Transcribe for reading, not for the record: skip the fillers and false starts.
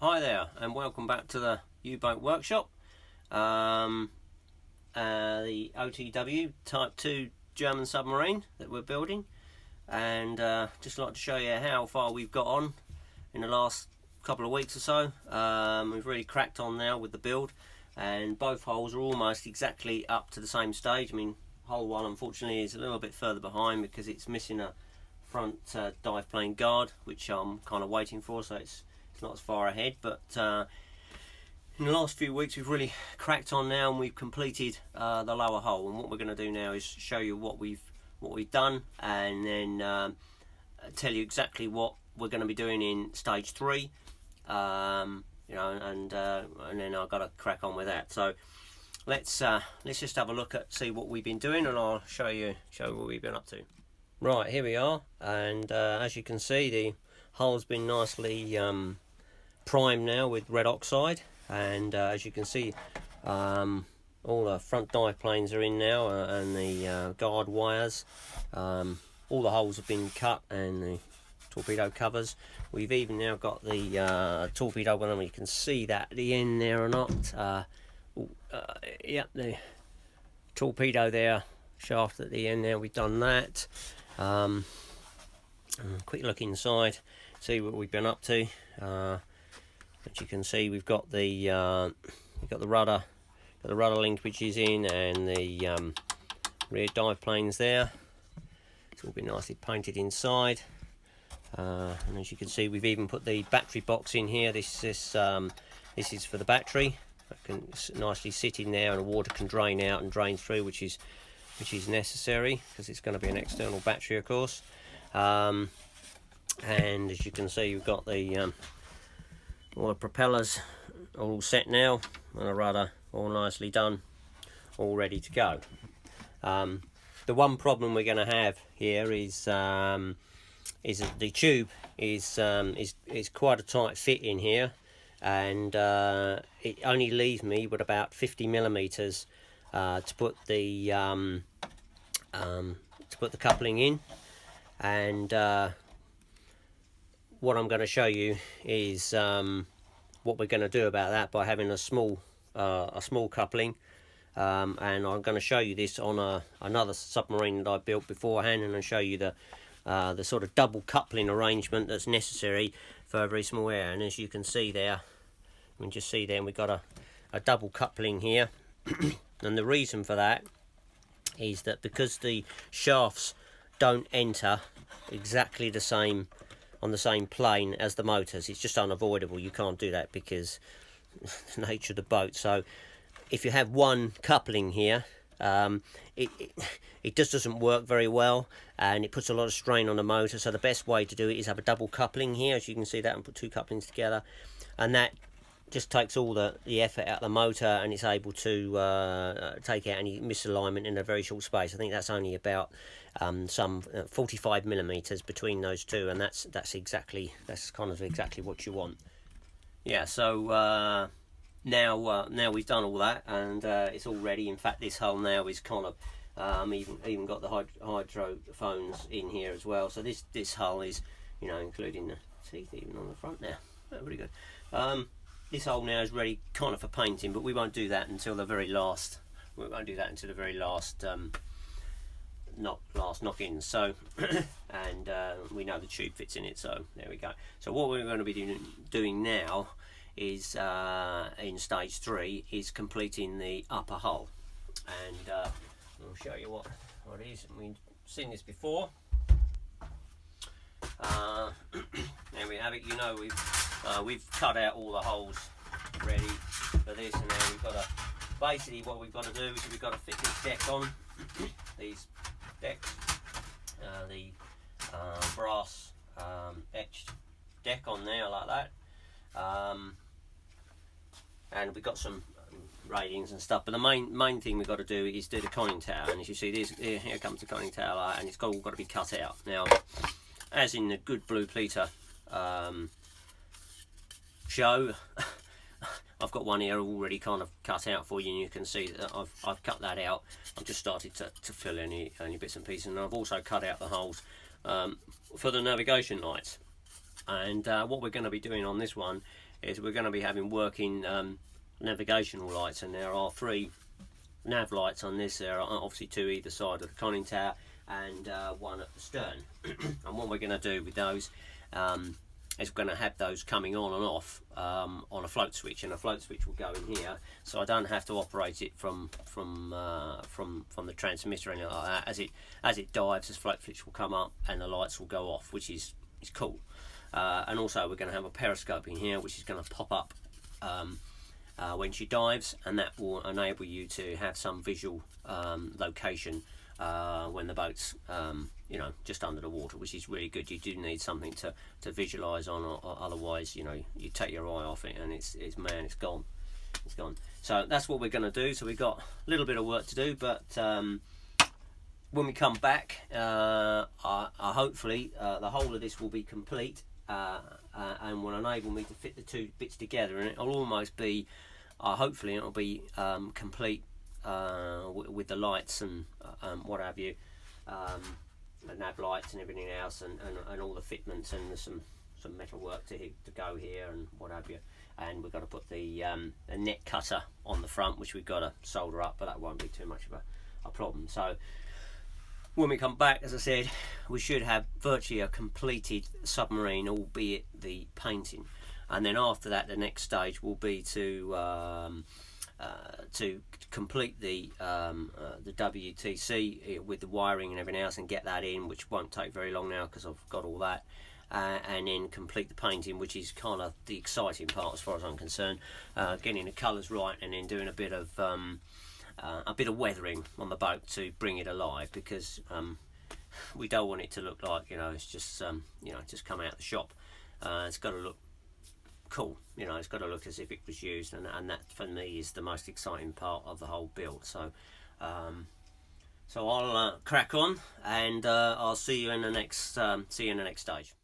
Hi there, and welcome back to the U-Boat Workshop. The OTW Type 2 German submarine that we're building, and just like to show you how far we've got on in the last couple of weeks or so. We've really cracked on now with the build, and both hulls are almost exactly up to the same stage. I mean, hull 1 unfortunately is a little bit further behind because it's missing a front dive plane guard, which I'm kind of waiting for, so it's not as far ahead. But in the last few weeks we've really cracked on now, and we've completed the lower hull. And what we're going to do now is show you what we've done, and then tell you exactly what we're going to be doing in stage 3. You know, and then I've got to crack on with that. So let's just have a look at see what we've been doing, and I'll show you what we've been up to. Right, here we are, and as you can see, the hull's been nicely primed now with red oxide, and as you can see, all the front dive planes are in now, and the guard wires. All the holes have been cut, and the torpedo covers. We've even now got the torpedo, I don't know if you can see that at the end there or not. Yep, the torpedo there, shaft at the end there, we've done that. Quick look inside, see what we've been up to. As you can see, we've got the rudder, the rudder linkages in, and the rear dive planes there. It's all been nicely painted inside, and as you can see, we've even put the battery box in here. This is for the battery. It can nicely sit in there, and the water can drain out and drain through, which is necessary because it's going to be an external battery, of course. And as you can see, we've got the all the propellers all set now, and the rudder all nicely done, all ready to go. The one problem we're going to have here is that the tube is quite a tight fit in here, and it only leaves me with about 50 millimeters to put the coupling in. And what I'm going to show you is what we're going to do about that by having a small coupling, and I'm going to show you this on another submarine that I built beforehand, and I'll show you the sort of double coupling arrangement that's necessary for a very small area. And as you can see there, you can just see there, we've got a double coupling here. And the reason for that is that because the shafts don't enter exactly the same on the same plane as the motors, it's just unavoidable. You can't do that because the nature of the boat. So if you have one coupling here, it just doesn't work very well, and it puts a lot of strain on the motor. So the best way to do it is have a double coupling here, as you can see that, and put two couplings together, and that just takes all the effort out of the motor, and it's able to take out any misalignment in a very short space. I think that's only about some 45 millimeters between those two, and that's kind of exactly what you want. Yeah, so now we've done all that, and it's all ready. In fact, this hull now is kind of even got the hydrophones in here as well. So this hull is, you know, including the teeth even on the front now. Oh, really good. This hull now is ready kind of for painting, but we won't do that until the very last. We won't do that until the very last knock-ins. So, and we know the tube fits in it. So there we go. So what we're going to be doing now is in stage 3 is completing the upper hull, and I'll show you what it is. We've seen this before. There we have it. You know, we've cut out all the holes ready for this, and now we've got to basically what we've got to do is we've got to fit this deck on, these decks, the brass etched deck on there like that, and we've got some ratings and stuff. But the main thing we've got to do is do the conning tower, and as you see, here comes the conning tower, and it's all got to be cut out now. As in the good Blue Pleater show, I've got one here already kind of cut out for you, and you can see that I've cut that out. I've just started to fill any bits and pieces, and I've also cut out the holes for the navigation lights. And what we're going to be doing on this one is we're going to be having working navigational lights, and there are 3 nav lights on this. There are obviously 2 either side of the conning tower and 1 at the stern. And what we're going to do with those is we're going to have those coming on and off on a float switch, and a float switch will go in here, so I don't have to operate it from the transmitter or anything like that. As it dives, this float switch will come up and the lights will go off, which is cool. And also we're going to have a periscope in here, which is going to pop up when she dives, and that will enable you to have some visual location when the boat's you know, just under the water, which is really good. You do need something to visualize on, or otherwise, you know, you take your eye off it and it's gone. It's gone. So that's what we're going to do. So we've got a little bit of work to do, but when we come back, hopefully the whole of this will be complete and will enable me to fit the 2 bits together, and it'll almost be hopefully it'll be complete with the lights and what have you, the nav lights and everything else, and all the fitments, and there's some metal work to go here and what have you. And we've got to put the net cutter on the front, which we've got to solder up, but that won't be too much of a problem. So when we come back, as I said, we should have virtually a completed submarine, albeit the painting. And then after that, the next stage will be to complete the WTC with the wiring and everything else, and get that in, which won't take very long now because I've got all that. And then complete the painting, which is kind of the exciting part as far as I'm concerned. Getting the colours right, and then doing a bit of weathering on the boat to bring it alive, because we don't want it to look like, you know, it's just you know, just come out the shop. It's got to look cool, you know, it's got to look as if it was used, and that for me is the most exciting part of the whole build. So so I'll crack on, and I'll see you in the next stage.